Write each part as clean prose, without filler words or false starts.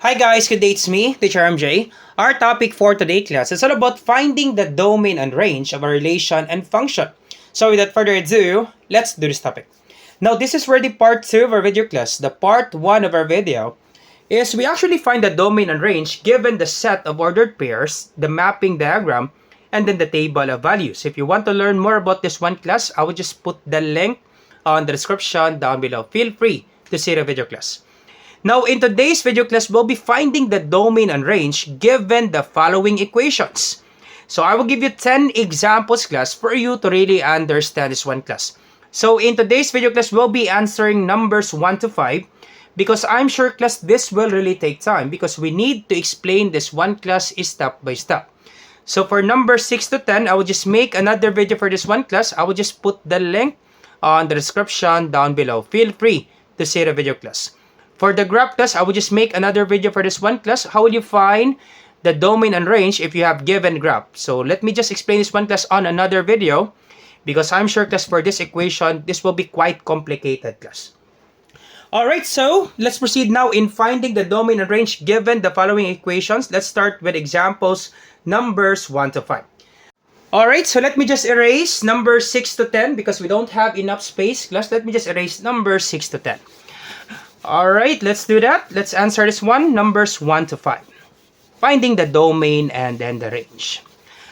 Hi guys, good day, it's me, Teacher MJ. Our topic for today class is all about finding the domain and range of a relation and function. So without further ado, let's do this topic. Now this is where the part 2 of our video class. The part 1 of our video is we actually find the domain and range given the set of ordered pairs, the mapping diagram, and then the table of values. If you want to learn more about this one class, I will just put the link on the description down below. Feel free to see the video class. Now, in today's video class, we'll be finding the domain and range given the following equations. So, I will give you 10 examples class for you to really understand this one class. So, in today's video class, we'll be answering numbers 1 to 5 because I'm sure class this will really take time because we need to explain this one class step by step. So, for number 6 to 10, I will just make another video for this one class. I will just put the link on the description down below. Feel free to see the video class. For the graph class, I will just make another video for this one class. How will you find the domain and range if you have given graph? So let me just explain this one class on another video because I'm sure class for this equation, this will be quite complicated class. Alright, so let's proceed now in finding the domain and range given the following equations. Let's start with examples numbers 1 to 5. Alright, so let me just erase number 6 to 10 because we don't have enough space class. Let me just erase number 6 to 10. Alright, let's do that. Let's answer this one, numbers 1 to 5. Finding the domain and then the range.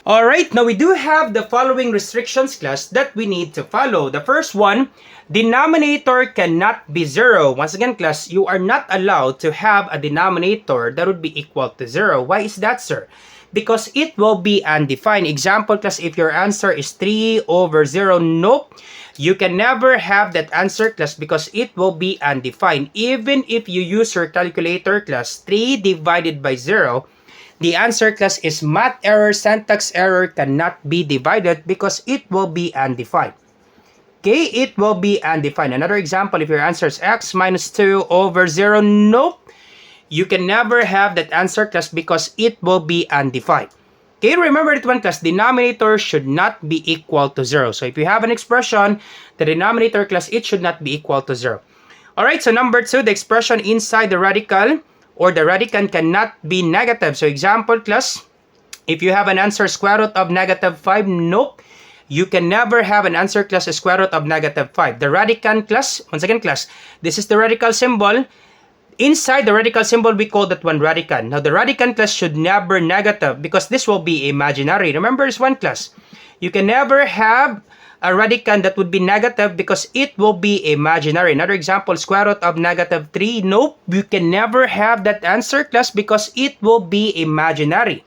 Alright, now we do have the following restrictions class that we need to follow. The first one, denominator cannot be 0. Once again class, you are not allowed to have a denominator that would be equal to 0. Why is that, sir? Because it will be undefined. Example class, if your answer is 3 over 0, nope. You can never have that answer class because it will be undefined. Even if you use your calculator class, 3 divided by 0, the answer class is math error, syntax error, cannot be divided because it will be undefined. Okay, it will be undefined. Another example, if your answer is x minus 2 over 0, nope. You can never have that answer class because it will be undefined. Okay, remember that one class, denominator should not be equal to 0. So if you have an expression, the denominator class, it should not be equal to 0. Alright, so number 2, the expression inside the radical or the radicand cannot be negative. So example class, if you have an answer square root of negative 5, nope. You can never have an answer class square root of negative 5. The radicand class, once again class, this is the radical symbol. Inside the radical symbol, we call that one radicand. Now, the radicand class should never negative because this will be imaginary. Remember this one class. You can never have a radicand that would be negative because it will be imaginary. Another example, square root of negative 3. Nope, you can never have that answer class because it will be imaginary.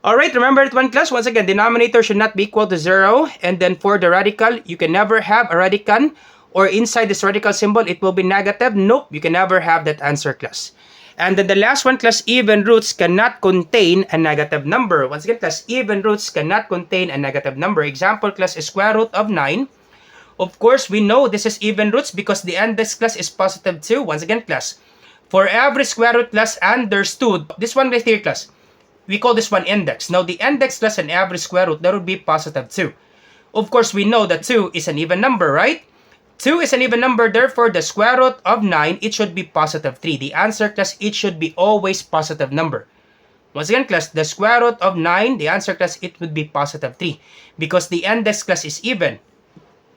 Alright, remember that one class. Once again, denominator should not be equal to 0. And then for the radical, you can never have a radicand or inside this radical symbol, it will be negative. Nope, you can never have that answer class. And then the last one class, even roots cannot contain a negative number. Once again class, even roots cannot contain a negative number. Example class is square root of 9. Of course, we know this is even roots because the index class is positive 2. Once again class, for every square root class understood, this one right here class, we call this one index. Now the index class and every square root, that would be positive 2. Of course, we know that 2 is an even number, right? 2 is an even number, therefore the square root of 9, it should be positive 3. The answer class, it should be always positive number. Once again class, the square root of 9, the answer class, it would be positive 3. Because the index class is even.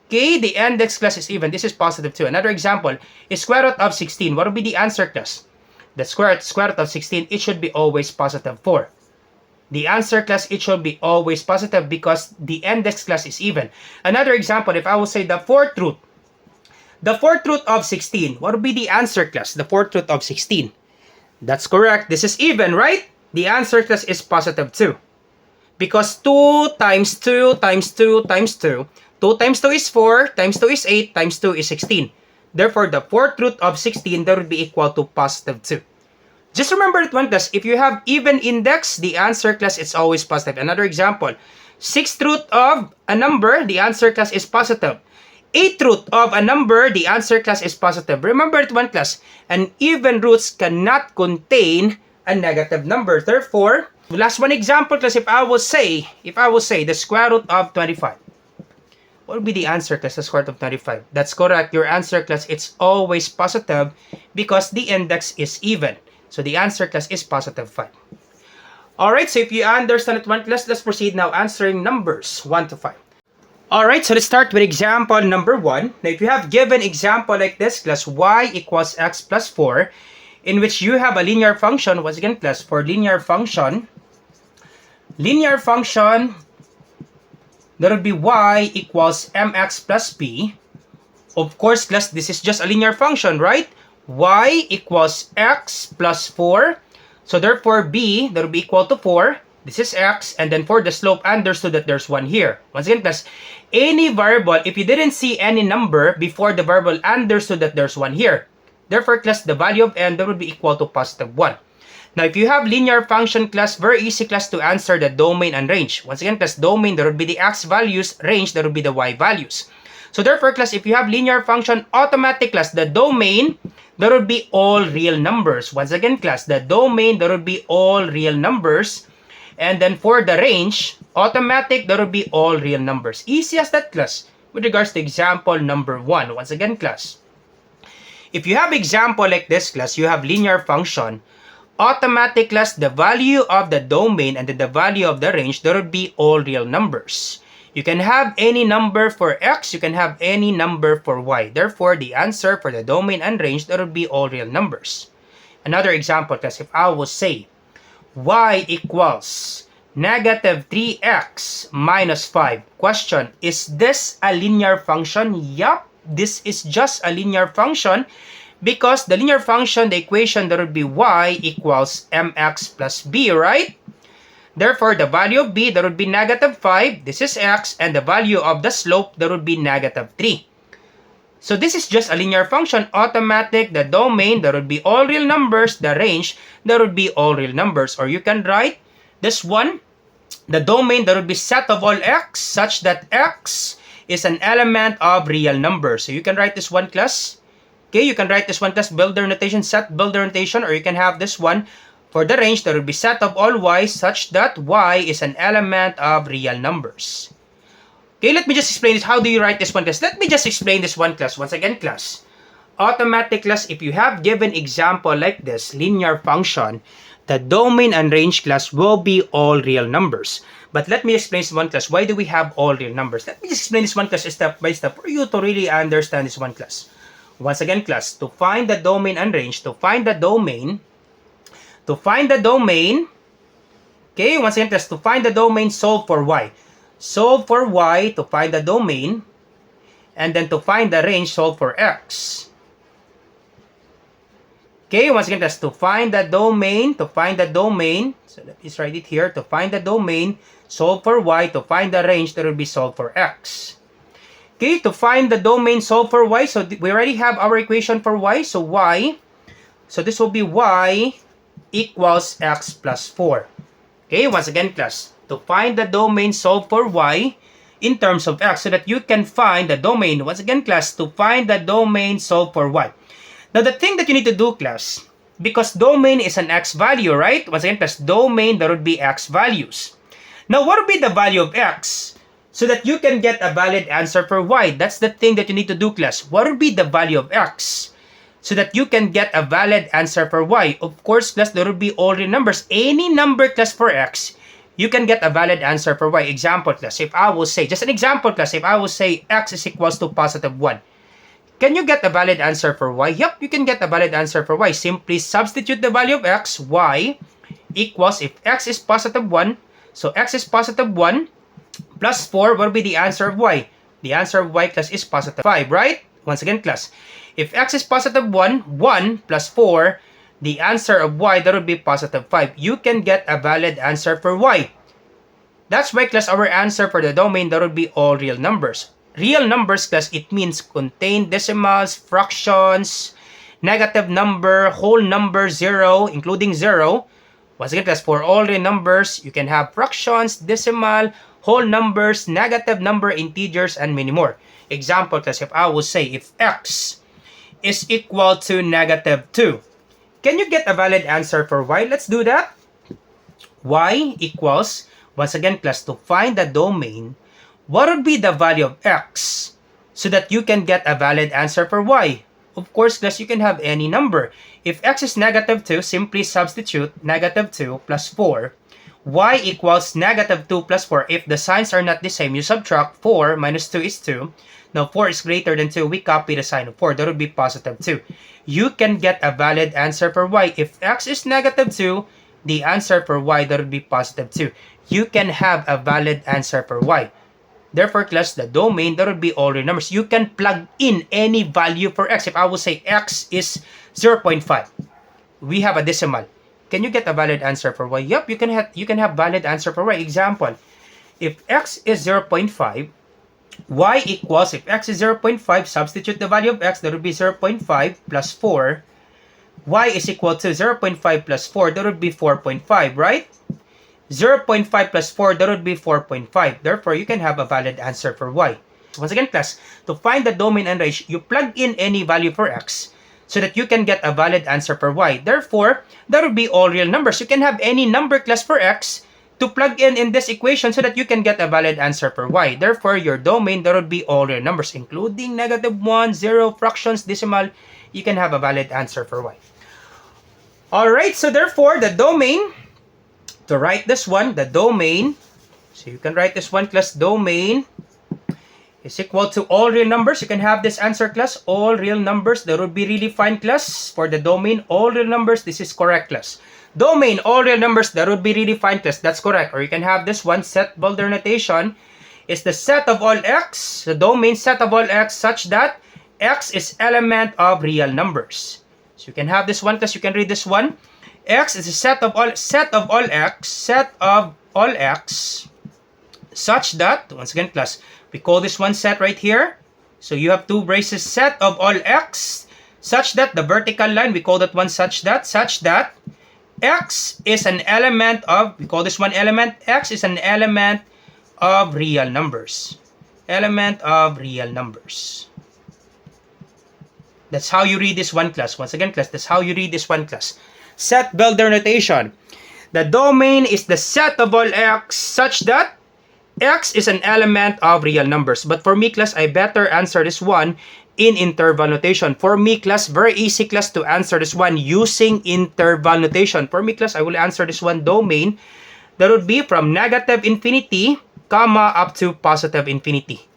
Okay, the index class is even. This is positive 2. Another example is square root of 16. What would be the answer class? The square root of 16, it should be always positive 4. The answer class, it should be always positive because the index class is even. Another example, if I will say the fourth root, the fourth root of 16, what would be the answer class? The fourth root of 16. That's correct. This is even, right? The answer class is positive 2. Because 2 times 2 times 2 times 2. 2 times 2 is 4, times 2 is 8, times 2 is 16. Therefore, the fourth root of 16, that would be equal to positive 2. Just remember that one class, if you have even index, the answer class is always positive. Another example, 6th root of a number, the answer class is positive. 8th root of a number, the answer class is positive. Remember that one class, an even roots cannot contain a negative number. Therefore, last one example class, if I will say the square root of 25. What would be the answer class, the square root of 25? That's correct. Your answer class, it's always positive because the index is even. So the answer, class, is positive 5. Alright, so if you understand it, one class, let's proceed now answering numbers 1 to 5. Alright, so let's start with example number 1. Now, if you have given example like this, class, y equals x plus 4, in which you have a linear function, once again, class, for linear function, that would be y equals mx plus b. Of course, class, this is just a linear function, right? Y equals x plus 4. So therefore, b, that would be equal to 4. This is x. And then for the slope, understood that there's 1 here. Once again, class, any variable, if you didn't see any number before the variable, understood that there's 1 here. Therefore, class, the value of n, that would be equal to positive 1. Now, if you have linear function, class, very easy, class, to answer the domain and range. Once again, class, domain, there would be the x values, range, there would be the y values. So therefore, class, if you have linear function, automatic, class, the domain, there would be all real numbers. Once again, class, the domain, there would be all real numbers. And then for the range, automatic, there would be all real numbers. Easy as that, class, with regards to example number 1. Once again, class, if you have example like this, class, you have linear function, automatic, class, the value of the domain and then the value of the range, there would be all real numbers. You can have any number for x, you can have any number for y. Therefore, the answer for the domain and range, there would be all real numbers. Another example, class, if I will say y equals negative 3x minus 5. Question, is this a linear function? Yup, this is just a linear function. Because the linear function, the equation, that would be y equals mx plus b, right? Therefore, the value of b, that would be negative 5. This is x. And the value of the slope, that would be negative 3. So this is just a linear function. Automatic, the domain, that would be all real numbers. The range, that would be all real numbers. Or you can write this one. The domain, that would be set of all x, such that x is an element of real numbers. So you can write this one, class. Okay, you can write this one, class, builder notation, set builder notation, or you can have this one for the range, that will be set of all y such that y is an element of real numbers. Okay, let me just explain this. How do you write this one, class? Let me just explain this one, class. Once again, class, automatic, class, if you have given example like this, linear function, the domain and range, class, will be all real numbers. But let me explain this one, class. Why do we have all real numbers? Let me just explain this one, class, step by step for you to really understand this one, class. Once again, class, to find the domain and range, to find the domain, okay, once again, class, to find the domain, solve for y. Solve for y to find the domain, and then to find the range, solve for x. Okay, once again, class, to find the domain, so let me write it here, to find the domain, solve for y, to find the range, that will be solve for x. Okay, to find the domain, solve for y. So we already have our equation for y. So y, so this will be y equals x plus 4. Okay, once again, class, to find the domain, solve for y in terms of x so that you can find the domain. Once again, class, to find the domain, solve for y. Now, the thing that you need to do, class, because domain is an x value, right? Once again, class, domain, there would be x values. Now, what would be the value of x? So that you can get a valid answer for y. That's the thing that you need to do, class. What would be the value of x? So that you can get a valid answer for y. Of course, class, there would be all real numbers. Any number, class, for x, you can get a valid answer for y. Example, class, if I will say, just an example, class, if I will say x is equals to positive 1. Can you get a valid answer for y? Yup, you can get a valid answer for y. Simply substitute the value of x, y, equals, if x is positive 1, so x is positive 1, plus 4, what will be the answer of y? The answer of y, class, is positive 5, right? Once again, class, if x is positive 1, 1 plus 4, the answer of y, that would be positive 5. You can get a valid answer for y. That's why, class, our answer for the domain, that would be all real numbers. Real numbers, class, it means contain decimals, fractions, negative number, whole number, 0, including 0. Once again, class, for all real numbers, you can have fractions, decimal, whole numbers, negative number, integers, and many more. Example, class, if I will say, if x is equal to negative 2, can you get a valid answer for y? Let's do that. Y equals, once again, class, to find the domain, what would be the value of x so that you can get a valid answer for y? Of course, class, you can have any number. If x is negative 2, simply substitute negative 2 plus 4. Y equals negative 2 plus 4. If the signs are not the same, you subtract 4 minus 2 is 2. Now 4 is greater than 2, we copy the sign of 4. That would be positive 2. You can get a valid answer for y. If x is negative 2, the answer for y, that would be positive 2. You can have a valid answer for y. Therefore, class, the domain, that would be all real numbers. You can plug in any value for x. If I would say x is 0.5, we have a decimal. Can you get a valid answer for y? Yep, you can have valid answer for y. Example, if x is 0.5, y equals, if x is 0.5, substitute the value of x, that would be 0.5 plus 4. Y is equal to 0.5 plus 4, that would be 4.5, right? 0.5 plus 4, that would be 4.5. Therefore, you can have a valid answer for y. Once again, class, to find the domain and range, you plug in any value for x so that you can get a valid answer for y. Therefore, that would be all real numbers. You can have any number, class, for x to plug in this equation so that you can get a valid answer for y. Therefore, your domain, that would be all real numbers, including negative 1, 0, fractions, decimal. You can have a valid answer for y. Alright, so therefore, the domain, to write this one, the domain, so you can write this one, class, domain is equal to all real numbers. You can have this answer, class, all real numbers. That would be really fine, class, for the domain, all real numbers. This is correct, class. Domain, all real numbers, that would be really fine, class. That's correct. Or you can have this one, set Boulder notation is the set of all x, the domain set of all x such that x is element of real numbers. So you can have this one, class. You can read this one. X is a set of all x such that, once again, class, we call this one set right here. So you have two braces, set of all x such that the vertical line, we call that one such that x is an element of, we call this one element, x is an element of real numbers. Element of real numbers. That's how you read this one, class. Once again, class, that's how you read this one, class. Set Builder notation. The domain is the set of all x such that x is an element of real numbers. But for me, class, I better answer this one in interval notation. For me, class, very easy, class, to answer this one using interval notation. For me, class, I will answer this one domain. That would be from negative infinity, comma, up to positive infinity.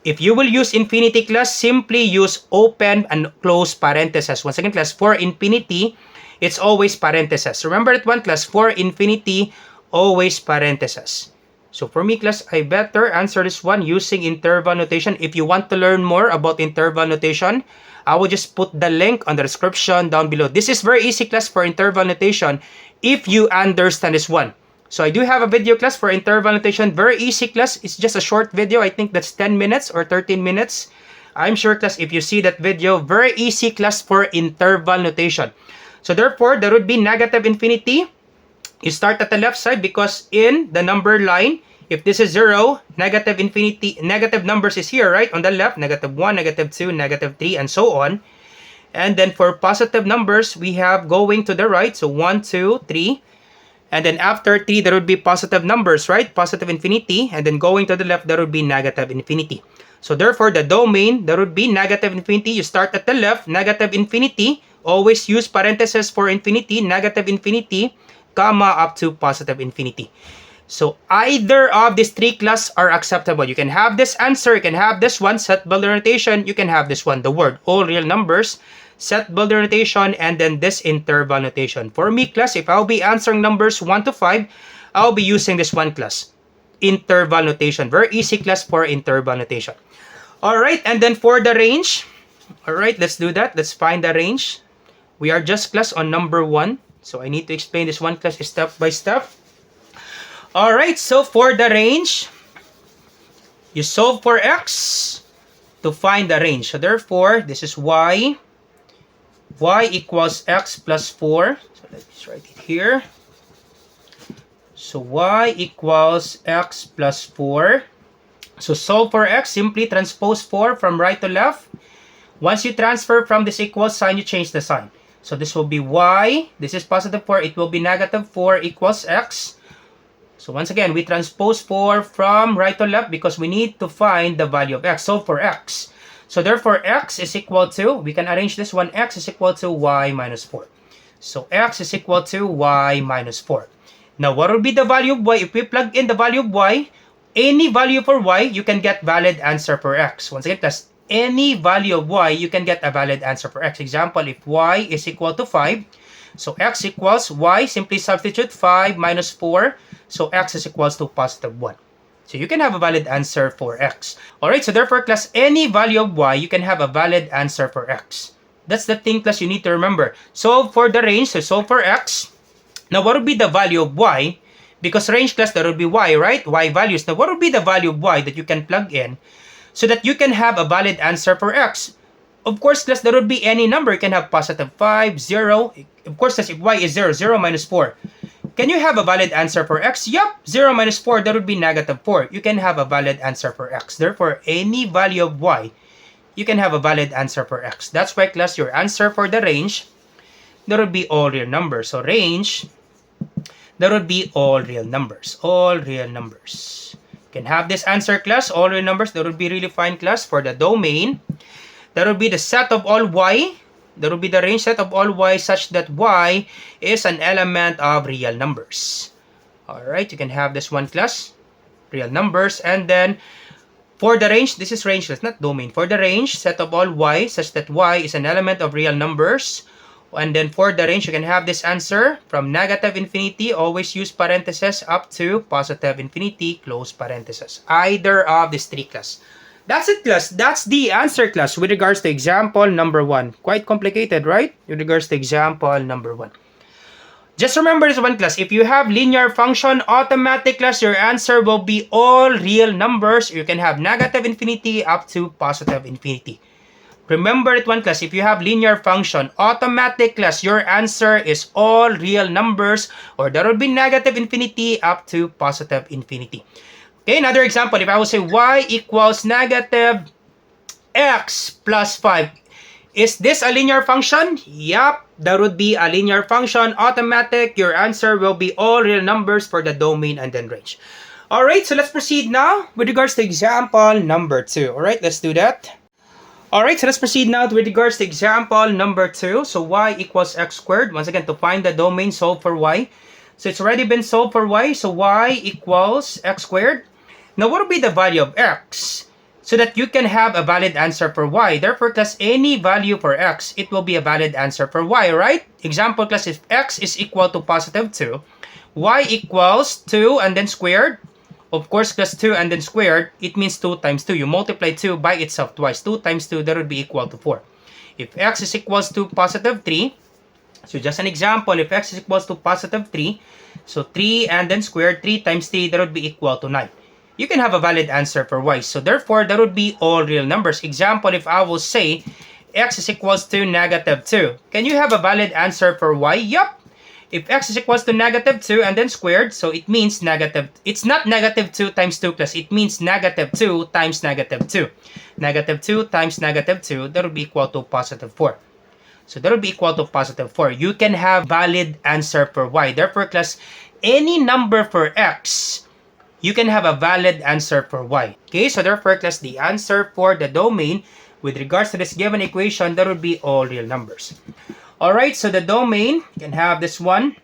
If you will use infinity, class, simply use open and close parentheses. Once again, class, for infinity, it's always parentheses. Remember that one, class, for infinity, always parentheses. So for me, class, I better answer this one using interval notation. If you want to learn more about interval notation, I will just put the link on the description down below. This is very easy, class, for interval notation if you understand this one. So I do have a video, class, for interval notation. Very easy, class. It's just a short video. I think that's 10 minutes or 13 minutes. I'm sure, class, if you see that video, very easy, class, for interval notation. So therefore, there would be negative infinity. You start at the left side because in the number line, if this is 0, negative infinity, negative numbers is here, right? On the left, negative 1, negative 2, negative 3, and so on. And then for positive numbers, we have going to the right. So 1, 2, 3. And then after 3, there would be positive numbers, right? Positive infinity. And then going to the left, there would be negative infinity. So therefore, the domain, there would be negative infinity. You start at the left, negative infinity. Always use parentheses for infinity, negative infinity, comma, up to positive infinity. So either of these three, class, are acceptable. You can have this answer, you can have this one, set Builder notation, you can have this one, the word, all real numbers, set Builder notation, and then this interval notation. For me, class, if I'll be answering numbers 1 to 5, I'll be using this one, class, interval notation. Very easy, class, for interval notation. Alright, and then for the range, alright, let's do that. Let's find the range. We are just, class, on number 1. So I need to explain this one, class, step by step. Alright, so for the range, you solve for x to find the range. So therefore, this is y. Y equals x plus 4. So let's write it here. So y equals x plus 4. So solve for x, simply transpose 4 from right to left. Once you transfer from this equal sign, you change the sign. So this will be y. This is positive 4. It will be negative 4 equals x. So once again, we transpose 4 from right to left because we need to find the value of x. Solve for x. So therefore, x is equal to, we can arrange this one, x is equal to y minus 4. So x is equal to y minus 4. Now, what will be the value of y? If we plug in the value of y, any value for y, you can get valid answer for x. Once again, plus any value of y, you can get a valid answer for x. Example, if y is equal to 5, so x equals y, simply substitute 5 minus 4, so x is equals to positive 1. So you can have a valid answer for x. Alright, so therefore, class, any value of y, you can have a valid answer for x. That's the thing, class, you need to remember. Solve for the range, so solve for x. Now, what would be the value of y? Because range, class, there will be y, right? Y values. Now, what would be the value of y that you can plug in so that you can have a valid answer for x? Of course, class, there would be any number. You can have positive 5, 0. Of course, class, if y is 0, 0 minus 4. Can you have a valid answer for x? Yup, 0 minus 4, that would be negative 4. You can have a valid answer for x. Therefore, any value of y, you can have a valid answer for x. That's why, class, your answer for the range, that would be all real numbers. So range, that would be all real numbers. All real numbers. You can have this answer, class, all real numbers. That would be really fine, class. For the domain, that would be the set of all y. That would be the range set of all y such that y is an element of real numbers. Alright, you can have this one, class. Real numbers. And then, for the range, this is range, that's not domain. For the range, set of all y such that y is an element of real numbers. And then for the range, you can have this answer from negative infinity, always use parentheses, up to positive infinity, close parentheses. Either of these three, class. That's it, class. That's the answer, class, with regards to example number 1. Quite complicated, right? With regards to example number 1. Just remember this one, class. If you have linear function, automatic, class, your answer will be all real numbers. You can have negative infinity up to positive infinity. Remember it one, class. If you have linear function, automatic, class, your answer is all real numbers, or there will be negative infinity up to positive infinity. Okay, another example, if I will say y equals negative x plus 5. Is this a linear function? Yup, that would be a linear function. Automatic, your answer will be all real numbers for the domain and then range. Alright, so let's proceed now with regards to example number 2. Alright, let's do that. Alright, so let's proceed now with regards to example number 2. So y equals x squared. Once again, to find the domain, solve for y. So it's already been solved for y. So y equals x squared. Now, what will be the value of x? So that you can have a valid answer for y. Therefore, class, any value for x, it will be a valid answer for y, right? Example, class, if x is equal to positive 2, y equals 2 and then squared. Of course, class, 2 and then squared, it means 2 times 2. You multiply 2 by itself twice. 2 times 2, that would be equal to 4. If x is equals to positive 3, so just an example, if x is equals to positive 3, so 3 and then squared, 3 times 3, that would be equal to 9. You can have a valid answer for y. So therefore, that would be all real numbers. Example, if I will say x is equals to negative 2. Can you have a valid answer for y? Yup. If x is equals to negative 2 and then squared, so it means negative. It's not negative 2 times 2 plus. It means negative 2 times negative 2. Negative 2 times negative 2, that would be equal to positive 4. So that would be equal to positive 4. You can have valid answer for y. Therefore, class, any number for x, you can have a valid answer for y. Okay, so therefore, class, the answer for the domain with regards to this given equation, that would be all real numbers. Alright, so the domain, you can have this one,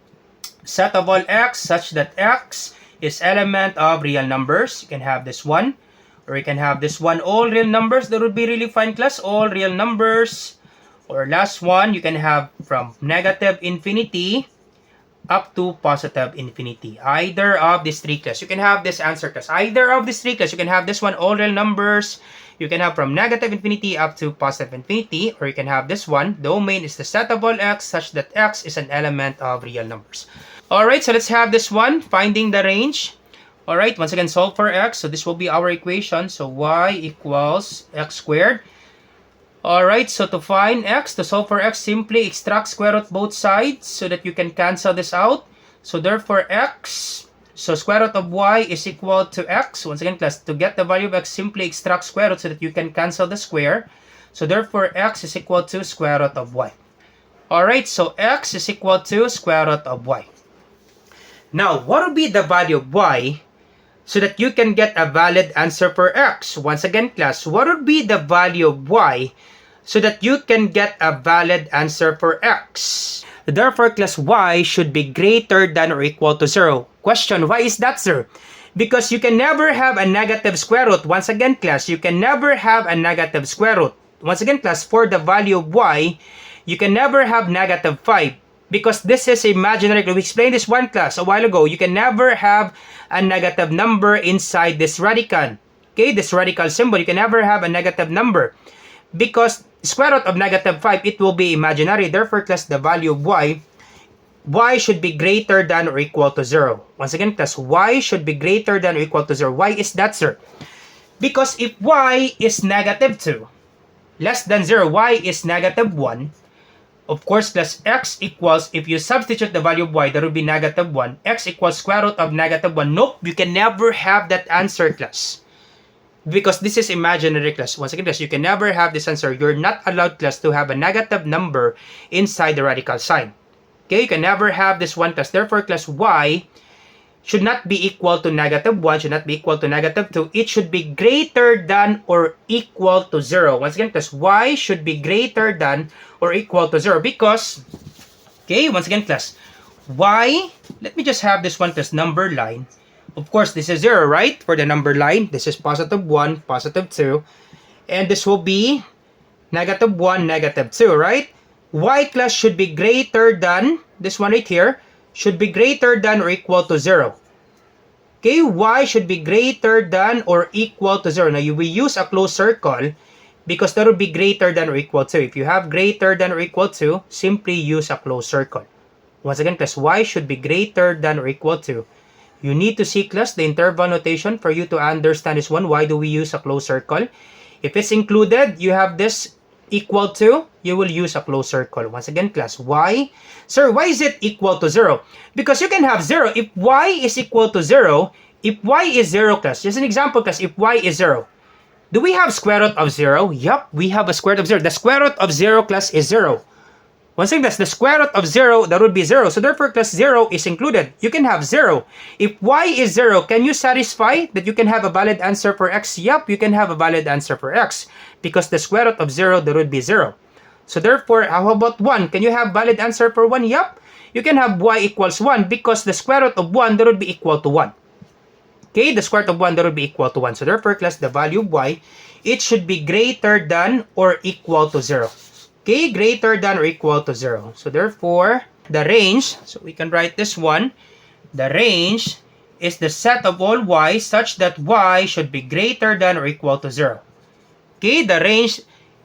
set of all x such that x is element of real numbers. You can have this one, or you can have this one, all real numbers. That would be really fine, class, all real numbers. Or last one, you can have from negative infinity up to positive infinity. Either of these three, class. You can have this answer, class. Either of these three, class. You can have this one, all real numbers. You can have from negative infinity up to positive infinity. Or you can have this one, domain is the set of all x such that x is an element of real numbers. Alright, so let's have this one, finding the range. Alright, once again, solve for x. So this will be our equation. So y equals x squared. Alright, so to find x, to solve for x, simply extract square root both sides so that you can cancel this out. So therefore x, so square root of y is equal to x. Once again, class, to get the value of x, simply extract square root so that you can cancel the square. So therefore x is equal to square root of y. Alright, so x is equal to square root of y. Now, what would be the value of y so that you can get a valid answer for x. Once again, class, what would be the value of y so that you can get a valid answer for x? Therefore, class, y should be greater than or equal to 0. Question, why is that, sir? Because you can never have a negative square root. Once again, class, you can never have a negative square root. Once again, class, for the value of y, you can never have negative 5. Because this is imaginary. We explained this one class a while ago. You can never have a negative number inside this radical. Okay, this radical symbol, you can never have a negative number. Because square root of negative 5, it will be imaginary. Therefore, class, the value of y should be greater than or equal to 0. Once again, class, y should be greater than or equal to 0. Why is that, sir? Because if y is negative 2, less than 0, y is negative 1, of course, class, x equals, if you substitute the value of y, that would be negative 1. X equals square root of negative 1. Nope, you can never have that answer, class. Because this is imaginary, class. Once again, class, you can never have this answer. You're not allowed, class, to have a negative number inside the radical sign. Okay, you can never have this one, class. Therefore, class, y should not be equal to negative 1, should not be equal to negative 2. It should be greater than or equal to 0. Once again, class, y should be greater than or equal to 0 because, okay, once again, class, y, let me just have this one, class, number line. Of course, this is 0, right? For the number line, this is positive 1, positive 2. And this will be negative 1, negative 2, right? Y, class, should be greater than, this one right here, should be greater than or equal to 0. Okay, y should be greater than or equal to 0. Now, you will use a closed circle because that would be greater than or equal to. If you have greater than or equal to, simply use a closed circle. Once again, class, y should be greater than or equal to. You need to see, class, the interval notation for you to understand this one. Why do we use a closed circle? If it's included, you have this equal to, you will use a closed circle. Once again, class, y. Sir, why is it equal to 0? Because you can have 0. If y is equal to 0, if y is 0, class, just an example, class, if y is 0, do we have square root of 0? Yup, we have a square root of 0. The square root of 0, class, is 0. Once again, that's the square root of 0, that would be 0. So therefore, class, 0 is included. You can have 0. If y is 0, can you satisfy that you can have a valid answer for x? Yup, you can have a valid answer for x. Because the square root of 0, that would be 0. So therefore, how about 1? Can you have valid answer for 1? Yup, you can have y equals 1 because the square root of 1, that would be equal to 1. Okay, the square root of 1, that would be equal to 1. So therefore, class, the value of y, it should be greater than or equal to 0. Okay, greater than or equal to 0. So therefore, the range, so we can write this one, the range is the set of all y such that y should be greater than or equal to 0. Okay, the range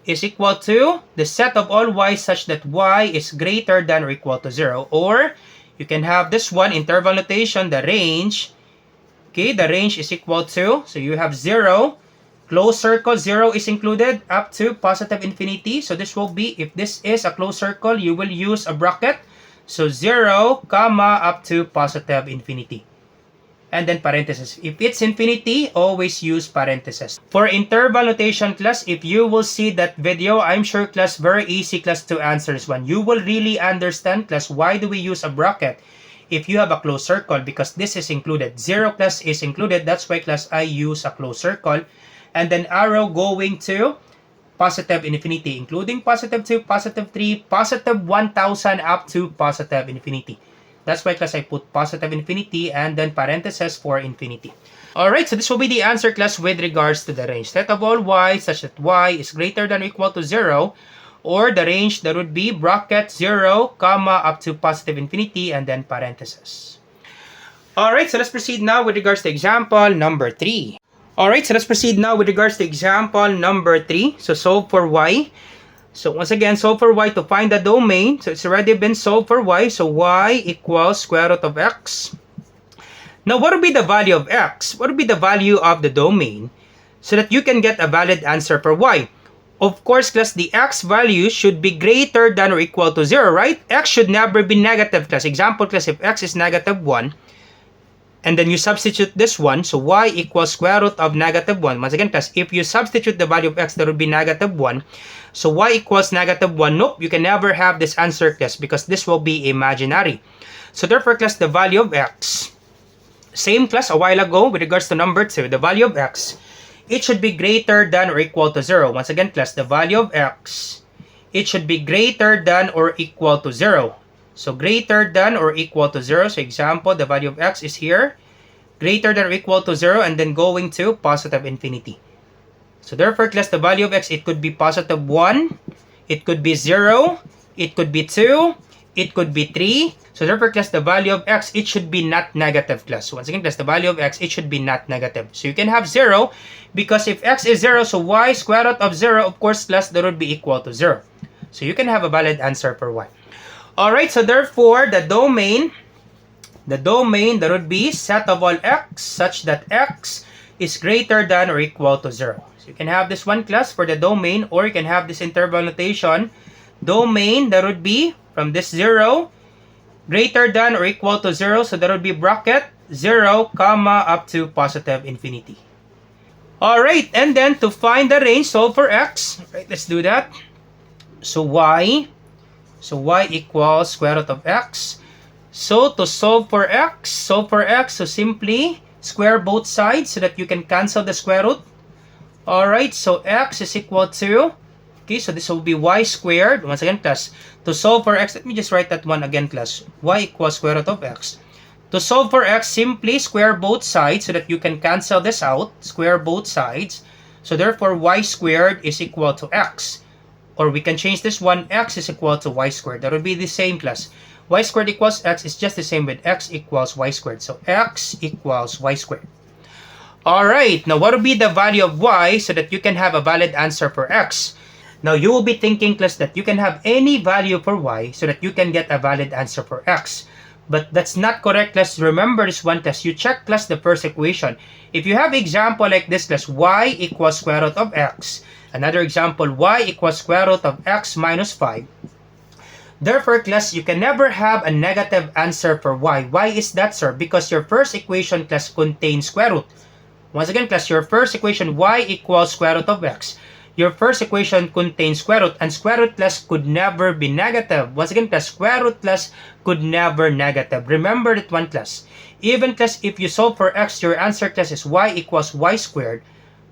is equal to the set of all y such that y is greater than or equal to 0. Or, you can have this one, interval notation, the range. Okay, the range is equal to, so you have 0, closed circle, 0 is included, up to positive infinity. So this will be, if this is a closed circle, you will use a bracket. So 0, comma, up to positive infinity. And then parentheses. If it's infinity, always use parentheses. For interval notation, class, if you will see that video, I'm sure, class, very easy, class, to answer this one. You will really understand, class, why do we use a bracket if you have a closed circle? Because this is included. 0, class, is included. That's why, class, I use a closed circle. And then arrow going to positive infinity, including positive 2, positive 3, positive 1000, up to positive infinity. That's why, class, I put positive infinity and then parentheses for infinity. Alright, so this will be the answer, class, with regards to the range. Set of all y such that y is greater than or equal to 0, or the range that would be bracket 0, comma, up to positive infinity, and then parentheses. Alright, so let's proceed now with regards to example number 3. Alright, so let's proceed now with regards to example number 3. So solve for y. So once again, solve for y to find the domain. So it's already been solved for y. So y equals square root of x. Now, what would be the value of x? What would be the value of the domain so that you can get a valid answer for y? Of course, class, the x value should be greater than or equal to 0, right? X should never be negative, class. Example, class, if x is negative 1, and then you substitute this one, so y equals square root of negative 1. Once again, class, if you substitute the value of x, that would be negative 1. So y equals negative 1. Nope, you can never have this answer, class, because this will be imaginary. So therefore, class, the value of x, Same class a while ago with regards to number 2, the value of x, it should be greater than or equal to 0. Once again, class, the value of x, it should be greater than or equal to 0. So greater than or equal to 0. So example, the value of x is here, greater than or equal to 0, and then going to positive infinity. So therefore, class, the value of x, it could be positive 1, it could be 0, it could be 2, it could be 3. So therefore, class, the value of x, it should be not negative, class. Once again, class, the value of x, it should be not negative. So you can have 0, because if x is 0, so y square root of 0, of course, class, that would be equal to 0. So you can have a valid answer for y. Alright, so therefore, the domain, that would be set of all x such that x is greater than or equal to 0. So you can have this one, class, for the domain, or you can have this interval notation. Domain, that would be from this 0, greater than or equal to 0. So that would be bracket 0, comma, up to positive infinity. Alright, and then to find the range, solve for x. Right, let's do that. So y equals square root of x. So to solve for x, so simply square both sides so that you can cancel the square root. Alright, so x is equal to, okay, so this will be y squared. Once again, class, to solve for x, let me just write that one again, class. Y equals square root of x. To solve for x, simply square both sides so that you can cancel this out. Square both sides. So therefore, y squared is equal to x. Or we can change this one, x is equal to y squared. That would be the same, class. Y squared equals x is just the same with x equals y squared. So x equals y squared. Alright, now what would be the value of y so that you can have a valid answer for x? Now you will be thinking, class, that you can have any value for y so that you can get a valid answer for x. But that's not correct, class. Remember this one, class. You check, class, the first equation. If you have example like this, class, y equals square root of x. Another example, y equals square root of x minus 5. Therefore, class, you can never have a negative answer for y. Why is that, sir? Because your first equation, class, contains square root. Once again, class, your first equation, y equals square root of x. Your first equation contains square root, and square root, class, could never be negative. Once again, class, square root, class, could never negative. Remember that one, class. Even, class, if you solve for x, your answer, class, is y equals y squared.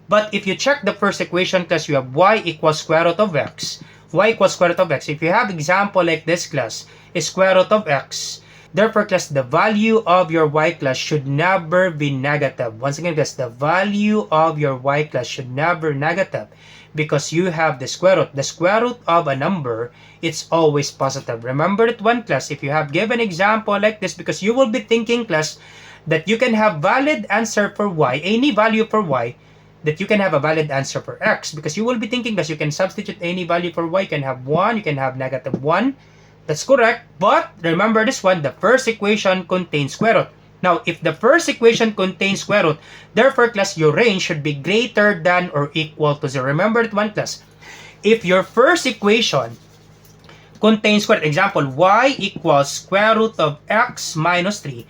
But if you check the first equation, class, you have y equals square root of x. Y equals square root of x. If you have example like this, class, is square root of x. Therefore, class, the value of your y, class, should never be negative. Once again, class, the value of your y, class, should never negative because you have the square root. The square root of a number, it's always positive. Remember that one, class. If you have given example like this, because you will be thinking, class, that you can have valid answer for y, any value for y, that you can have a valid answer for x, because you will be thinking that you can substitute any value for y. You can have 1, you can have negative 1. That's correct, but remember this one, the first equation contains square root. Now, if the first equation contains square root, therefore, class, your range should be greater than or equal to 0. Remember that one, class. If your first equation contains square root, example, y equals square root of x minus 3.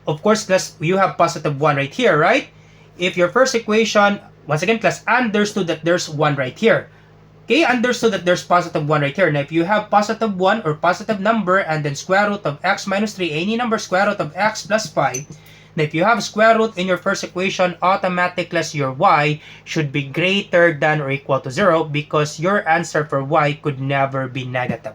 Of course, class, you have positive 1 right here, right? If your first equation, once again, class, understood that there's 1 right here. Okay, understood that there's positive 1 right here. Now, if you have positive 1 or positive number and then square root of x minus 3, any number square root of x plus 5, now if you have square root in your first equation, automatically your y should be greater than or equal to 0 because your answer for y could never be negative.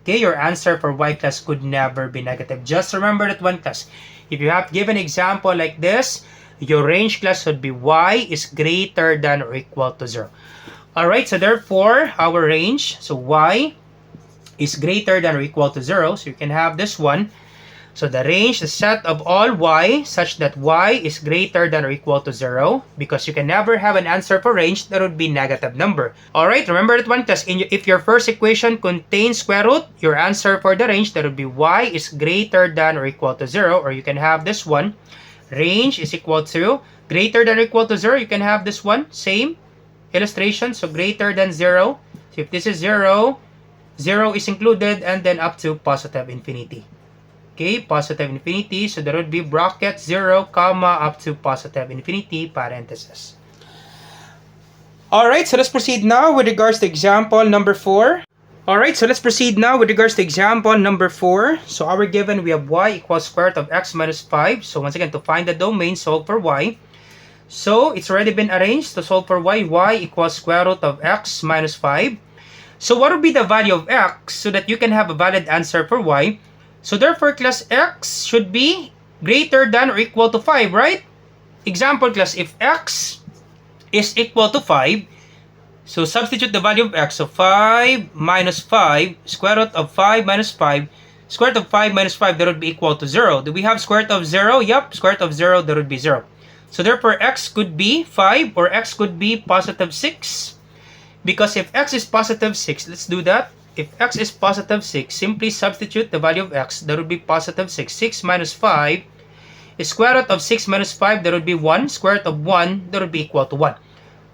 Okay, your answer for y, class, could never be negative. Just remember that one, class. If you have given example like this, your range, class, should be y is greater than or equal to 0. Alright, so therefore, our range, so y is greater than or equal to 0. So you can have this one. So the range, the set of all y such that y is greater than or equal to 0. Because you can never have an answer for range that would be negative number. Alright, remember that one, class. If your first equation contains square root, your answer for the range, that would be y is greater than or equal to 0. Or you can have this one. Range is equal to greater than or equal to 0. You can have this one. Same illustration. So greater than 0. So if this is 0, 0 is included and then up to positive infinity. Okay, positive infinity. So there would be bracket 0, comma, up to positive infinity, parenthesis. Alright, so let's proceed now with regards to example number 4. Alright, so let's proceed now with regards to example number 4. So our given, we have y equals square root of x minus 5. So once again, to find the domain, solve for y. So it's already been arranged to solve for y. Y equals square root of x minus 5. So what would be the value of x so that you can have a valid answer for y? So therefore, class, x should be greater than or equal to 5, right? Example, class, if x is equal to 5, so substitute the value of x. So 5 minus 5, square root of 5 minus 5, square root of 5 minus 5, that would be equal to 0. Do we have square root of 0? Yep, square root of 0, that would be 0. So therefore, x could be 5 or x could be positive 6. Because if x is positive 6, let's do that. If x is positive 6, simply substitute the value of x. That would be positive 6. 6 minus 5 is square root of 6 minus 5. That would be 1. Square root of 1, that would be equal to 1.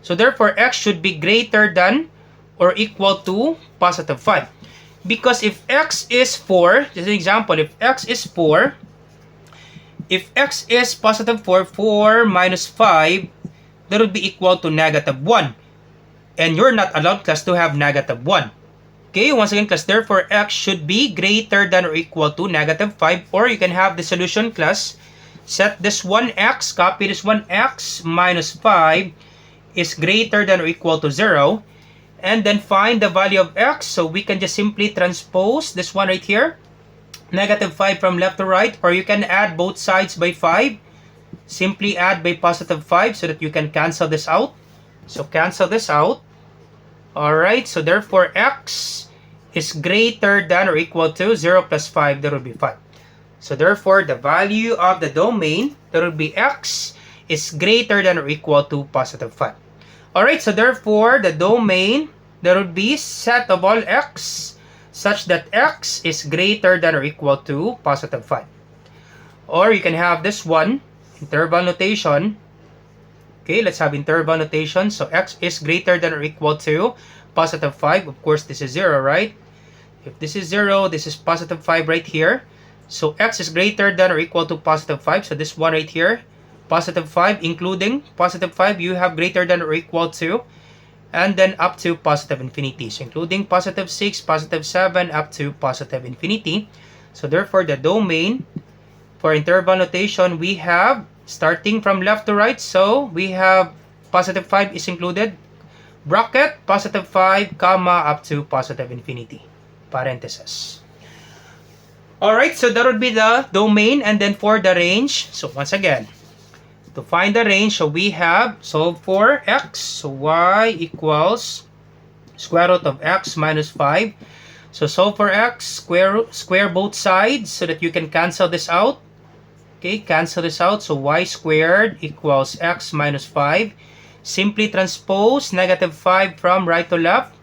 So therefore, x should be greater than or equal to positive 5. Because if x is 4, just an example, if x is 4, if x is positive 4, 4 minus 5, that would be equal to negative 1. And you're not allowed, class, to have negative 1. Okay, once again, class, therefore, x should be greater than or equal to negative 5. Or you can have the solution, class. Set this 1x, copy this 1x minus 5 is greater than or equal to 0. And then find the value of x. So we can just simply transpose this one right here. Negative 5 from left to right. Or you can add both sides by 5. Simply add by positive 5 so that you can cancel this out. So cancel this out. Alright, so therefore x is greater than or equal to 0 plus 5. That would be 5. So therefore, the value of the domain, that would be x, is greater than or equal to positive 5. Alright, so therefore, the domain, there would be set of all x such that x is greater than or equal to positive 5. Or you can have this one, interval notation. Okay, let's have interval notation. So x is greater than or equal to positive 5. Of course, this is 0, right? If this is 0, this is positive 5 right here. So x is greater than or equal to positive 5. So this one right here, positive 5, including positive 5, you have greater than or equal to, and then up to positive infinity. So including positive 6, positive 7, up to positive infinity. So therefore, the domain for interval notation, we have starting from left to right. So we have positive 5 is included, bracket, positive 5, comma, up to positive infinity, parenthesis. Alright, so that would be the domain. And then for the range, so once again, to find the range, so we have solve for x. So y equals square root of x minus 5. So solve for x, square both sides so that you can cancel this out. Okay, cancel this out. So y squared equals x minus 5. Simply transpose negative 5 from right to left.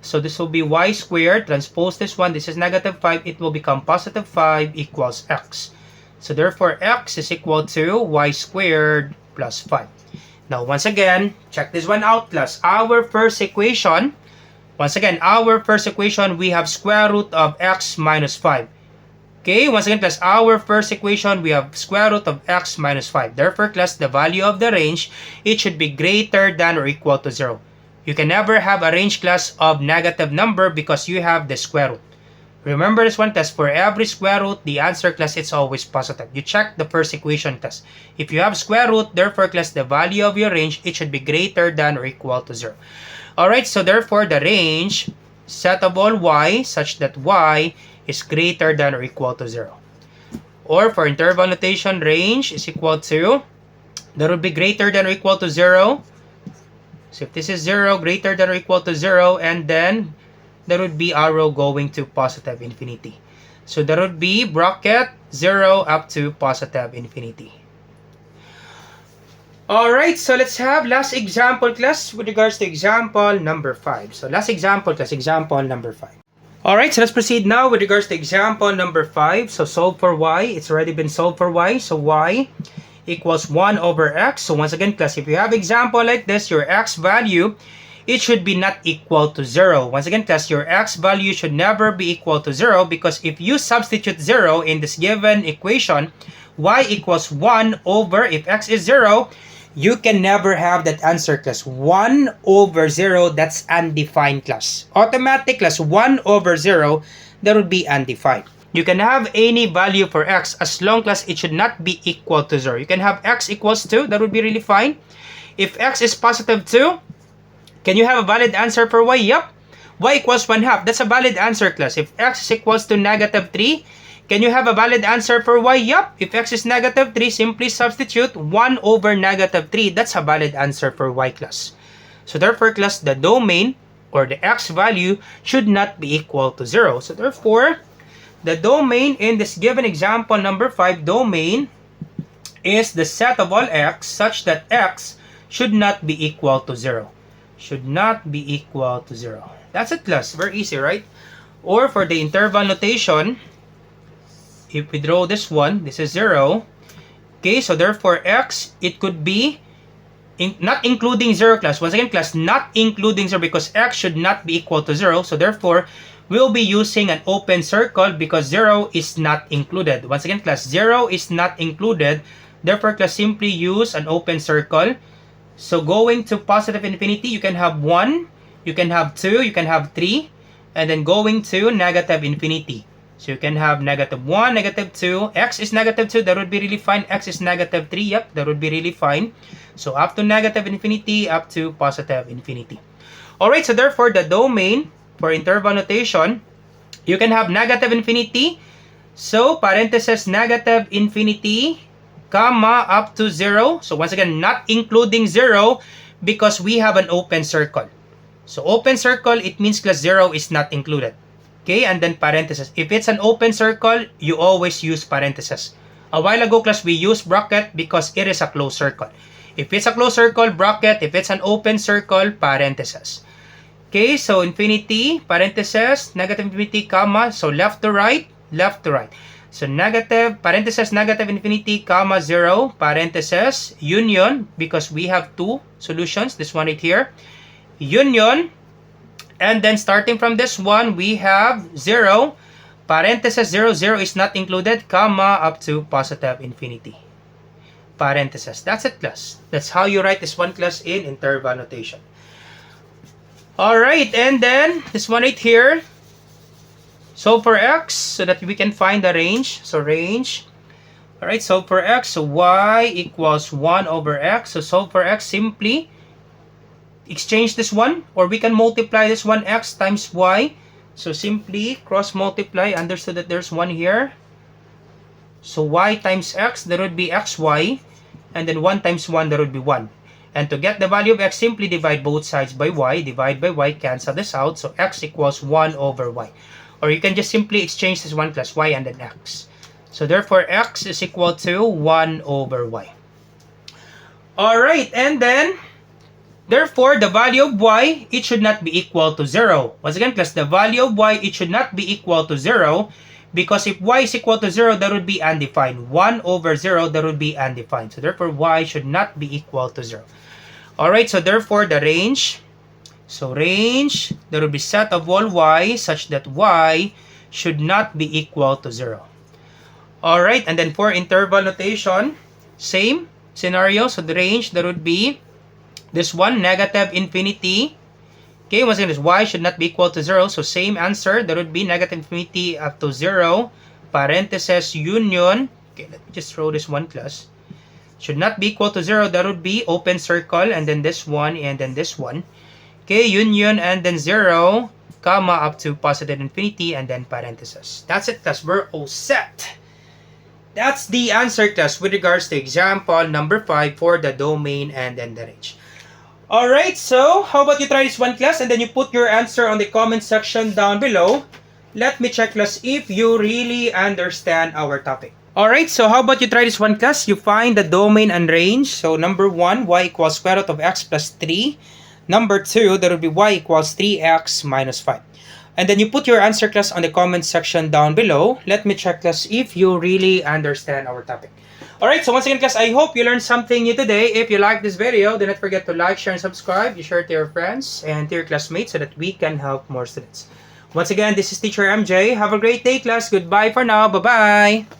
So this will be y squared. Transpose this one. This is negative 5. It will become positive 5 equals x. So therefore, x is equal to y squared plus 5. Now, once again, check this one out, class. Our first equation, once again, our first equation, we have square root of x minus 5. Okay, once again, class, our first equation, we have square root of x minus 5. Therefore, class, the value of the range, it should be greater than or equal to 0. You can never have a range, class, of negative number because you have the square root. Remember this one, class, for every square root, the answer, class, it's always positive. You check the first equation, class. If you have square root, therefore, class, the value of your range, it should be greater than or equal to 0. Alright, so therefore, the range, set of all y, such that y is greater than or equal to 0. Or for interval notation, range is equal to, that would be greater than or equal to 0. So if this is 0, greater than or equal to 0, and then there would be arrow going to positive infinity. So there would be bracket 0 up to positive infinity. Alright, so let's have last example, class, with regards to example number 5. So last example, class, example number 5. Alright, so let's proceed now with regards to example number 5. So solve for y. It's already been solved for y. So y equals 1 over x. So once again, class, if you have example like this, your x value, it should be not equal to 0. Once again, class, your x value should never be equal to 0 because if you substitute 0 in this given equation, y equals 1 over, if x is 0, you can never have that answer class. 1 over 0, that's undefined class. Automatic class, 1 over 0, that would be undefined. You can have any value for x as long as it should not be equal to 0. You can have x equals 2, that would be really fine. If x is positive 2, can you have a valid answer for y? Yup. Y equals 1/2, that's a valid answer class. If x is equals to negative 3, can you have a valid answer for y? Yup. If x is negative 3, simply substitute 1 over negative 3. That's a valid answer for y class. So therefore, class, the domain or the x value should not be equal to 0. So therefore, the domain in this given example number 5, domain is the set of all x such that x should not be equal to 0. Should not be equal to 0. That's it, class. Very easy, right? Or for the interval notation, if we draw this one, this is 0. Okay, so therefore x, it could be not including 0, class. Once again, class, not including 0 because x should not be equal to 0. So therefore, we'll be using an open circle because 0 is not included. Once again, class, 0 is not included. Therefore, class, simply use an open circle. So going to positive infinity, you can have 1, you can have 2, you can have 3, and then going to negative infinity. So you can have negative 1, negative 2, x is negative 2, that would be really fine. X is negative 3, yep, that would be really fine. So up to negative infinity, up to positive infinity. Alright, so therefore the domain for interval notation, you can have negative infinity. So parenthesis negative infinity, comma, up to 0. So once again, not including 0 because we have an open circle. So open circle, it means class 0 is not included. Okay, and then parenthesis. If it's an open circle, you always use parenthesis. A while ago, class, we used bracket because it is a closed circle. If it's a closed circle, bracket. If it's an open circle, parenthesis. Okay, so infinity, parenthesis, negative infinity, comma. So left to right, left to right. So negative, parenthesis, negative infinity, comma, 0, parenthesis, union, because we have two solutions, this one right here. Union, and then starting from this one, we have 0, parenthesis, 0, 0 is not included, comma, up to positive infinity. Parenthesis. That's it, class. That's how you write this one, class, in interval notation. Alright, and then this one right here. So for x, so that we can find the range. So range. Alright, so for x, so y equals 1 over x. So solve for x, simply exchange this one, or we can multiply this one, x times y. So simply cross multiply. Understood that there's 1 here. So y times x, that would be xy. And then 1 times 1, that would be 1. And to get the value of x, simply divide both sides by y. Divide by y, cancel this out. So x equals 1 over y. Or you can just simply exchange this one plus y and then x. So therefore, x is equal to 1 over y. Alright, and then, therefore, the value of y, it should not be equal to 0. Once again, class, the value of y, it should not be equal to 0. Because if y is equal to 0, that would be undefined. 1 over 0, that would be undefined. So therefore, y should not be equal to 0. Alright, so therefore, the range. So range, there will be set of all y such that y should not be equal to 0. Alright, and then for interval notation, same scenario. So the range, there would be this one, negative infinity. Okay, once again, this y should not be equal to 0. So same answer, there would be negative infinity up to 0. Parenthesis, union. Okay, let me just throw this one, class. Should not be equal to 0. That would be open circle, and then this one, and then this one. Okay, union, and then 0, comma, up to positive infinity, and then parenthesis. That's it, class. We're all set. That's the answer, class, with regards to example number 5 for the domain and then the range. Alright, so how about you try this one, class, and then you put your answer on the comment section down below. Let me check, class, if you really understand our topic. Alright, so how about you try this one, class? You find the domain and range. So number 1, y equals square root of x plus 3. Number 2, that would be y equals 3x minus 5. And then you put your answer, class, on the comment section down below. Let me check, class, if you really understand our topic. Alright, so once again, class, I hope you learned something new today. If you like this video, do not forget to like, share, and subscribe. You share it to your friends and to your classmates so that we can help more students. Once again, this is Teacher MJ. Have a great day, class. Goodbye for now. Bye-bye.